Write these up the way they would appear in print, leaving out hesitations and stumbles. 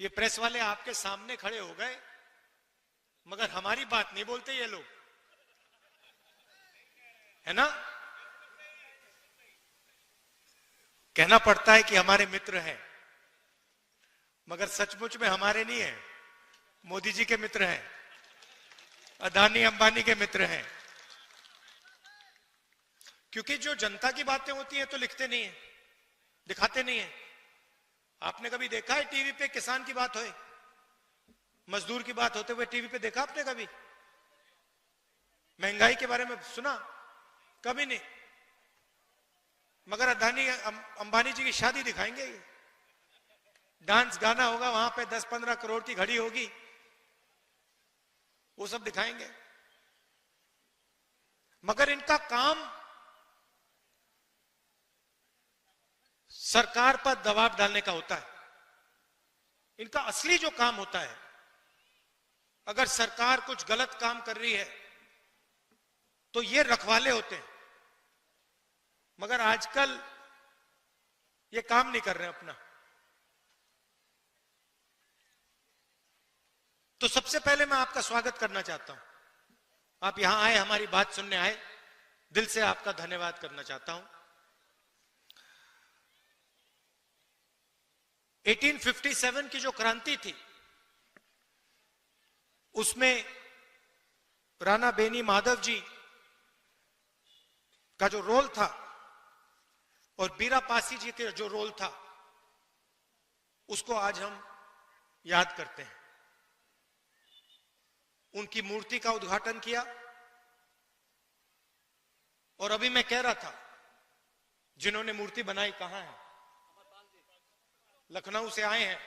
ये प्रेस वाले आपके सामने खड़े हो गए, मगर हमारी बात नहीं बोलते ये लोग, है ना। कहना पड़ता है कि हमारे मित्र हैं, मगर सचमुच में हमारे नहीं है, मोदी जी के मित्र हैं, अदानी अंबानी के मित्र हैं। क्योंकि जो जनता की बातें होती हैं तो लिखते नहीं है, दिखाते नहीं है। आपने कभी देखा है टीवी पे किसान की बात होए, मजदूर की बात होते हुए टीवी पे देखा आपने कभी? महंगाई के बारे में सुना? कभी नहीं। मगर अदानी अंबानी जी की शादी दिखाएंगे, डांस गाना होगा वहां पे, 10-15 करोड़ की घड़ी होगी, वो सब दिखाएंगे। मगर इनका काम सरकार पर दबाव डालने का होता है। इनका असली जो काम होता है, अगर सरकार कुछ गलत काम कर रही है तो ये रखवाले होते हैं। मगर आजकल ये काम नहीं कर रहे अपना। तो सबसे पहले मैं आपका स्वागत करना चाहता हूं। आप यहां आए, हमारी बात सुनने आए, दिल से आपका धन्यवाद करना चाहता हूं। 1857 की जो क्रांति थी, उसमें राणा बेनी माधव जी का जो रोल था और बीरा पासी जी का जो रोल था, उसको आज हम याद करते हैं। उनकी मूर्ति का उद्घाटन किया। और अभी मैं कह रहा था, जिन्होंने मूर्ति बनाई कहां है? लखनऊ से आए हैं।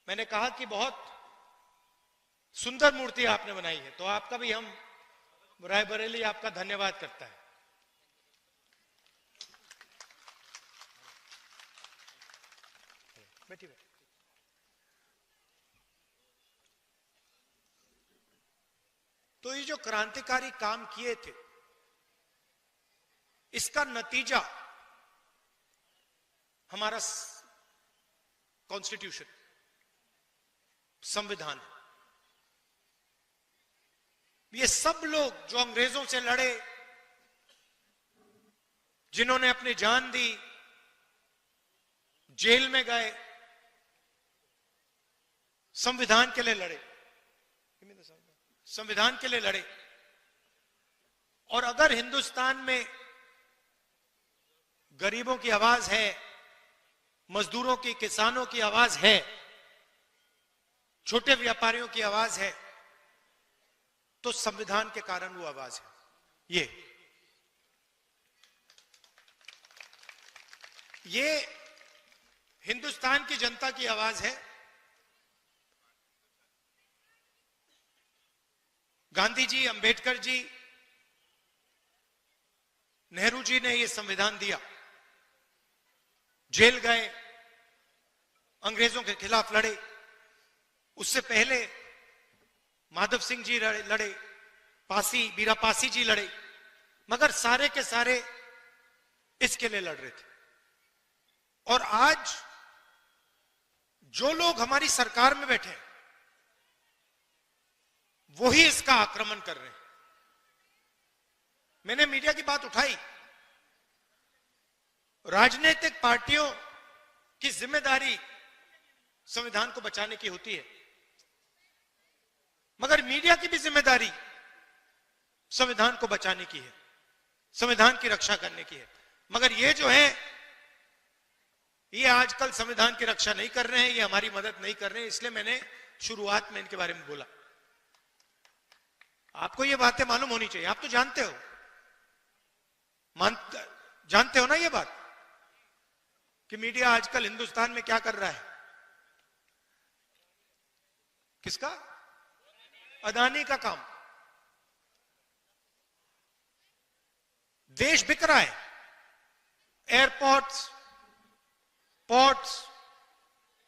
मैंने कहा कि बहुत सुंदर मूर्ति आपने बनाई है, तो आपका भी हम रायबरेली आपका धन्यवाद करता है। बैठिए। तो ये जो क्रांतिकारी काम किए थे, इसका नतीजा हमारा कॉन्स्टिट्यूशन, संविधान है। ये सब लोग जो अंग्रेजों से लड़े, जिन्होंने अपनी जान दी, जेल में गए, संविधान के लिए लड़े, संविधान के लिए लड़े। और अगर हिंदुस्तान में गरीबों की आवाज है, मजदूरों की, किसानों की आवाज है, छोटे व्यापारियों की आवाज है, तो संविधान के कारण वो आवाज है। ये हिंदुस्तान की जनता की आवाज है। गांधी जी, अंबेडकर जी, नेहरू जी ने ये संविधान दिया, जेल गए, अंग्रेजों के खिलाफ लड़े। उससे पहले माधव सिंह जी लड़े, बीरा पासी जी लड़े, मगर सारे के सारे इसके लिए लड़ रहे थे। और आज जो लोग हमारी सरकार में बैठे हैं, वही इसका आक्रमण कर रहे हैं। मैंने मीडिया की बात उठाई। राजनीतिक पार्टियों की जिम्मेदारी संविधान को बचाने की होती है, मगर मीडिया की भी जिम्मेदारी संविधान को बचाने की है, संविधान की रक्षा करने की है। मगर ये जो है, ये आजकल संविधान की रक्षा नहीं कर रहे हैं, ये हमारी मदद नहीं कर रहे हैं। इसलिए मैंने शुरुआत में इनके बारे में बोला। आपको ये बातें मालूम होनी चाहिए। आप तो जानते हो, जानते हो ना ये बात, कि मीडिया आजकल हिंदुस्तान में क्या कर रहा है? किसका? अदानी का काम। देश बिक रहा है। एयरपोर्ट्स, पोर्ट्स,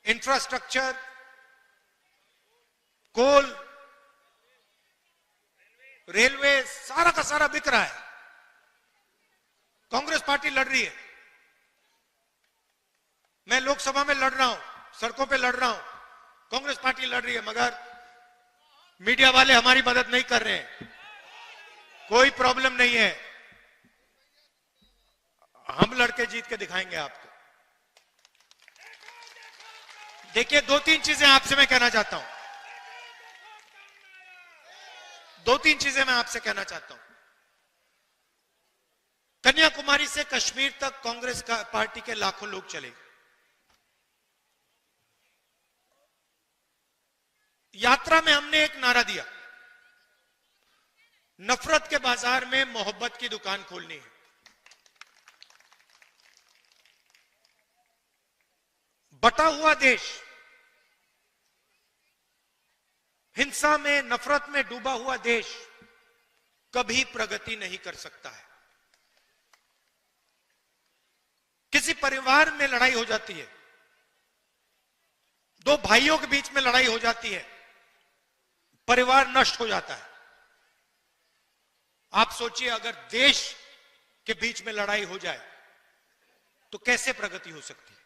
इंफ्रास्ट्रक्चर, कोल, रेलवे, सारा का सारा बिक रहा है। कांग्रेस पार्टी लड़ रही है, मैं लोकसभा में लड़ रहा हूं, सड़कों पे लड़ रहा हूं, कांग्रेस पार्टी लड़ रही है, मगर मीडिया वाले हमारी मदद नहीं कर रहे हैं। कोई प्रॉब्लम नहीं है, हम लड़के जीत के दिखाएंगे आपको। देखिए, दो तीन चीजें आपसे मैं कहना चाहता हूं, दो तीन चीजें मैं आपसे कहना चाहता हूं। कन्याकुमारी से कश्मीर तक कांग्रेस का पार्टी के लाखों लोग चले। यात्रा में हमने एक नारा दिया, नफरत के बाजार में मोहब्बत की दुकान खोलनी है। बटा हुआ देश, हिंसा में, नफरत में डूबा हुआ देश कभी प्रगति नहीं कर सकता है। किसी परिवार में लड़ाई हो जाती है, दो भाइयों के बीच में लड़ाई हो जाती है, परिवार नष्ट हो जाता है। आप सोचिए, अगर देश के बीच में लड़ाई हो जाए तो कैसे प्रगति हो सकती है।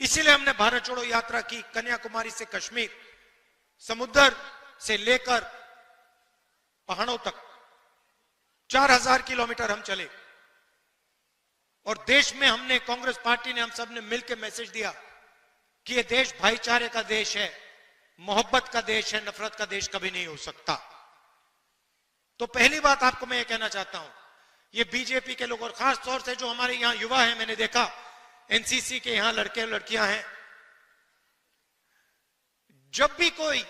इसीलिए हमने भारत छोड़ो यात्रा की, कन्याकुमारी से कश्मीर, समुद्र से लेकर पहाड़ों तक 4000 किलोमीटर हम चले। और देश में हमने, कांग्रेस पार्टी ने, हम सब ने मिलकर मैसेज दिया कि यह देश भाईचारे का देश है, मोहब्बत का देश है, नफरत का देश कभी नहीं हो सकता। तो पहली बात आपको मैं ये कहना चाहता हूं, ये बीजेपी के लोग और खास तौर से जो हमारे यहां युवा हैं, मैंने देखा एनसीसी के यहां लड़के और लड़कियां हैं, जब भी कोई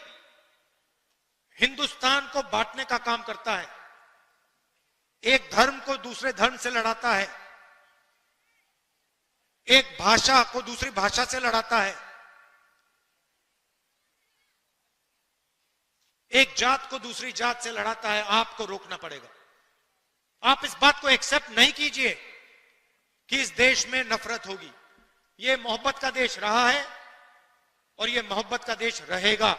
हिंदुस्तान को बांटने का काम करता है, एक धर्म को दूसरे धर्म से लड़ाता है, एक भाषा को दूसरी भाषा से लड़ाता है, एक जात को दूसरी जात से लड़ाता है, आपको रोकना पड़ेगा। आप इस बात को एक्सेप्ट नहीं कीजिए कि इस देश में नफरत होगी। यह मोहब्बत का देश रहा है और यह मोहब्बत का देश रहेगा।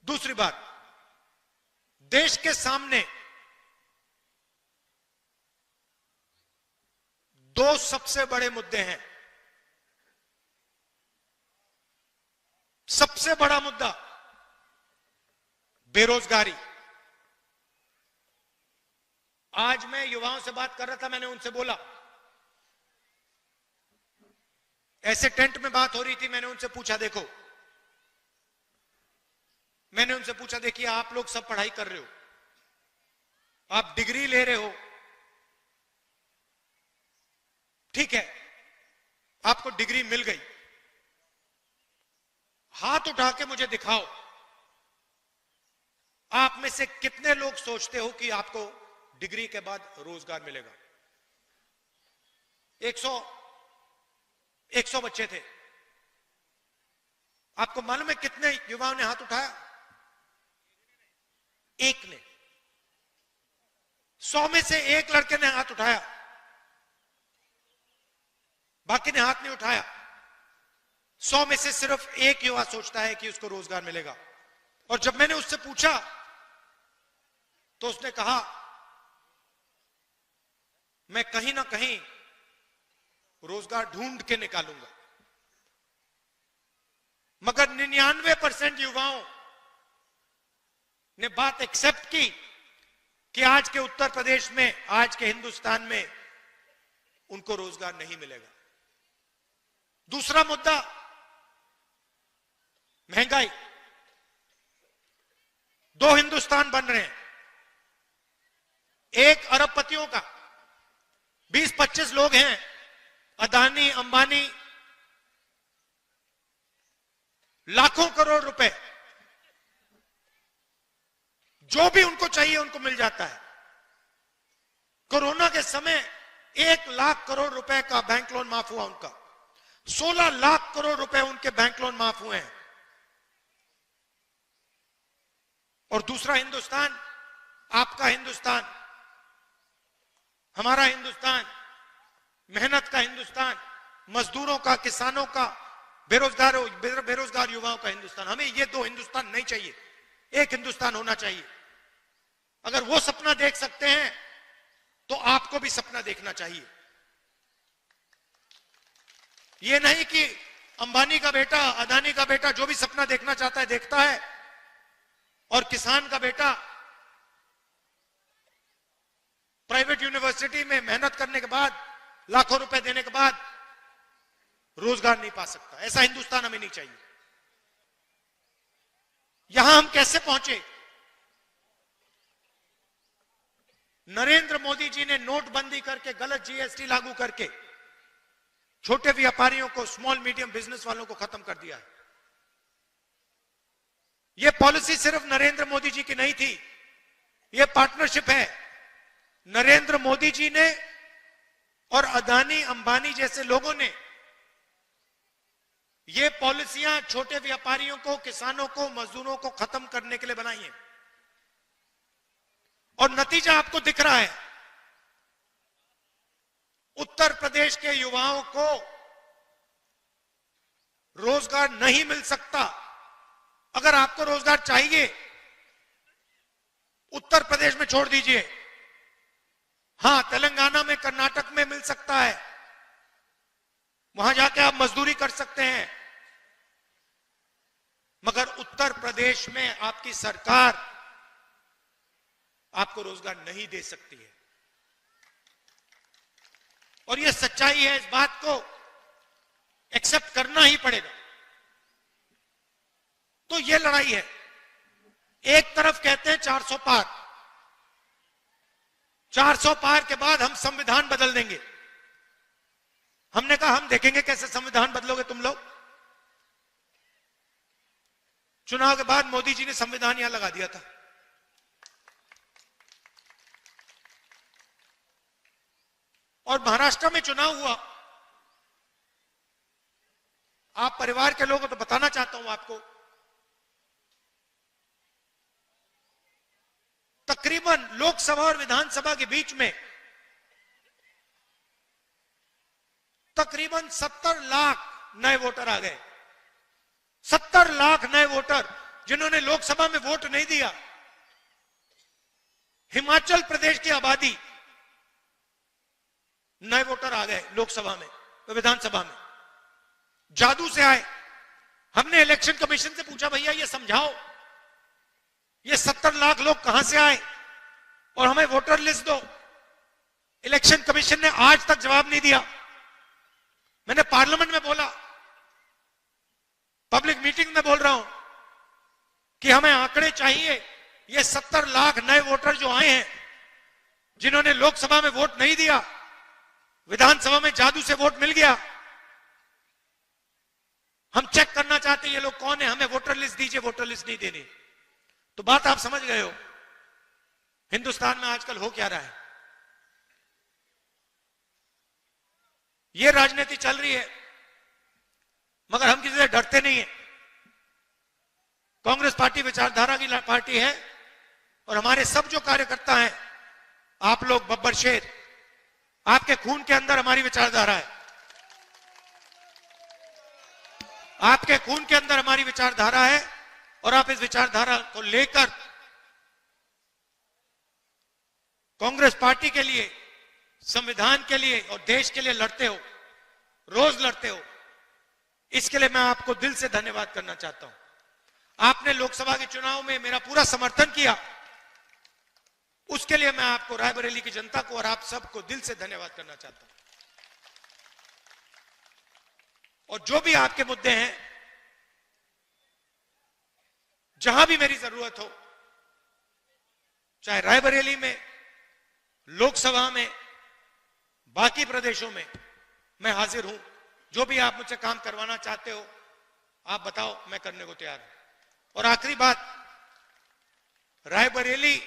दूसरी बात, देश के सामने दो सबसे बड़े मुद्दे हैं। सबसे बड़ा मुद्दा बेरोजगारी। आज मैं युवाओं से बात कर रहा था, मैंने उनसे बोला, ऐसे टेंट में बात हो रही थी, मैंने उनसे पूछा, देखो, मैंने उनसे पूछा, देखिए आप लोग सब पढ़ाई कर रहे हो, आप डिग्री ले रहे हो, ठीक है, आपको डिग्री मिल गई, हाथ उठा के मुझे दिखाओ, आप में से कितने लोग सोचते हो कि आपको डिग्री के बाद रोजगार मिलेगा। 100 बच्चे थे, आपको मालूम है कितने युवाओं ने हाथ उठाया? एक ने। 100 में से एक लड़के ने हाथ उठाया, बाकी ने हाथ नहीं उठाया। 100 में से सिर्फ एक युवा सोचता है कि उसको रोजगार मिलेगा। और जब मैंने उससे पूछा तो उसने कहा, मैं कहीं ना कहीं रोजगार ढूंढ के निकालूंगा। मगर 99% युवाओं ने बात एक्सेप्ट की कि आज के उत्तर प्रदेश में, आज के हिंदुस्तान में उनको रोजगार नहीं मिलेगा। दूसरा मुद्दा महंगाई। दो हिंदुस्तान बन रहे हैं, एक अरबपतियों का, 20-25 लोग हैं, अदानी, अंबानी, लाखों करोड़ रुपए, जो भी उनको चाहिए उनको मिल जाता है। कोरोना के समय 1 लाख करोड़ रुपए का बैंक लोन माफ हुआ उनका, 16 लाख करोड़ रुपए उनके बैंक लोन माफ हुए हैं। और दूसरा हिंदुस्तान, आपका हिंदुस्तान, हमारा हिंदुस्तान, मेहनत का हिंदुस्तान, मजदूरों का, किसानों का, बेरोजगार युवाओं का हिंदुस्तान। हमें ये दो हिंदुस्तान नहीं चाहिए, एक हिंदुस्तान होना चाहिए। अगर वो सपना देख सकते हैं आपको भी सपना देखना चाहिए। यह नहीं कि अंबानी का बेटा, अदानी का बेटा जो भी सपना देखना चाहता है देखता है, और किसान का बेटा प्राइवेट यूनिवर्सिटी में मेहनत करने के बाद, लाखों रुपए देने के बाद रोजगार नहीं पा सकता। ऐसा हिंदुस्तान हमें नहीं चाहिए। यहां हम कैसे पहुंचे? नरेंद्र मोदी जी ने नोटबंदी करके, गलत जीएसटी लागू करके छोटे व्यापारियों को, स्मॉल मीडियम बिजनेस वालों को खत्म कर दिया है। यह पॉलिसी सिर्फ नरेंद्र मोदी जी की नहीं थी, यह पार्टनरशिप है। नरेंद्र मोदी जी ने और अदानी अंबानी जैसे लोगों ने ये पॉलिसियां छोटे व्यापारियों को, किसानों को, मजदूरों को खत्म करने के लिए बनाई है, और नतीजा आपको दिख रहा है। उत्तर प्रदेश के युवाओं को रोजगार नहीं मिल सकता। अगर आपको रोजगार चाहिए, उत्तर प्रदेश में छोड़ दीजिए। हां, तेलंगाना में, कर्नाटक में मिल सकता है, वहां जाके आप मजदूरी कर सकते हैं, मगर उत्तर प्रदेश में आपकी सरकार आपको रोजगार नहीं दे सकती है। और यह सच्चाई है, इस बात को एक्सेप्ट करना ही पड़ेगा। तो यह लड़ाई है। एक तरफ कहते हैं 400 पार, 400 पार के बाद हम संविधान बदल देंगे। हमने कहा हम देखेंगे कैसे संविधान बदलोगे तुम लोग। चुनाव के बाद मोदी जी ने संविधान यहां लगा दिया था। और महाराष्ट्र में चुनाव हुआ। आप परिवार के लोगों को तो बताना चाहता हूं आपको, तकरीबन लोकसभा और विधानसभा के बीच में तकरीबन 70 लाख नए वोटर आ गए। 70 लाख नए वोटर जिन्होंने लोकसभा में वोट नहीं दिया। हिमाचल प्रदेश की आबादी, नए वोटर आ गए लोकसभा में, विधानसभा में, जादू से आए। हमने इलेक्शन कमीशन से पूछा, भैया ये समझाओ, ये 70 लाख लोग कहां से आए और हमें वोटर लिस्ट दो। इलेक्शन कमीशन ने आज तक जवाब नहीं दिया। मैंने पार्लियामेंट में बोला, पब्लिक मीटिंग में बोल रहा हूं कि हमें आंकड़े चाहिए। ये 70 लाख नए वोटर जो आए हैं, जिन्होंने लोकसभा में वोट नहीं दिया, विधानसभा में जादू से वोट मिल गया, हम चेक करना चाहते हैं ये लोग कौन है, हमें वोटर लिस्ट दीजिए। वोटर लिस्ट नहीं देनी। तो बात आप समझ गए हो हिंदुस्तान में आजकल हो क्या रहा है। ये राजनीति चल रही है, मगर हम किसी से डरते नहीं है। कांग्रेस पार्टी विचारधारा की पार्टी है, और हमारे सब जो कार्यकर्ता हैं, आप लोग बब्बर शेर, आपके खून के अंदर हमारी विचारधारा है। आपके खून के अंदर हमारी विचारधारा है, और आप इस विचारधारा को लेकर कांग्रेस पार्टी के लिए, संविधान के लिए और देश के लिए लड़ते हो, रोज लड़ते हो। इसके लिए मैं आपको दिल से धन्यवाद करना चाहता हूं। आपने लोकसभा के चुनाव में मेरा पूरा समर्थन किया, उसके लिए मैं आपको, रायबरेली की जनता को और आप सबको दिल से धन्यवाद करना चाहता हूं। और जो भी आपके मुद्दे हैं, जहां भी मेरी जरूरत हो, चाहे रायबरेली में, लोकसभा में, बाकी प्रदेशों में, मैं हाजिर हूं। जो भी आप मुझसे काम करवाना चाहते हो, आप बताओ, मैं करने को तैयार हूं। और आखिरी बात, रायबरेली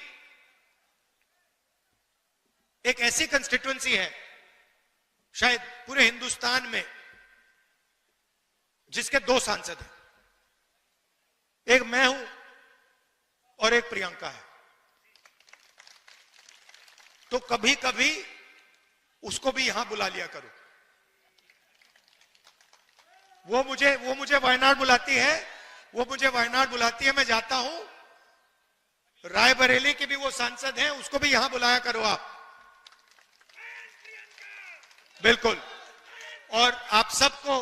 एक ऐसी कंस्टिट्यूएंसी है शायद पूरे हिंदुस्तान में जिसके 2 सांसद हैं। एक मैं हूं और एक प्रियंका है। तो कभी कभी उसको भी यहां बुला लिया करो। वो मुझे वायनाड बुलाती है, मैं जाता हूं। रायबरेली के भी वो सांसद हैं, उसको भी यहां बुलाया करो आप। बिल्कुल। और आप सबको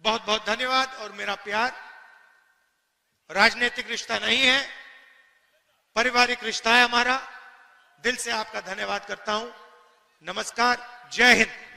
बहुत बहुत धन्यवाद और मेरा प्यार। राजनीतिक रिश्ता नहीं है, पारिवारिक रिश्ता है हमारा। दिल से आपका धन्यवाद करता हूं। नमस्कार, जय हिंद।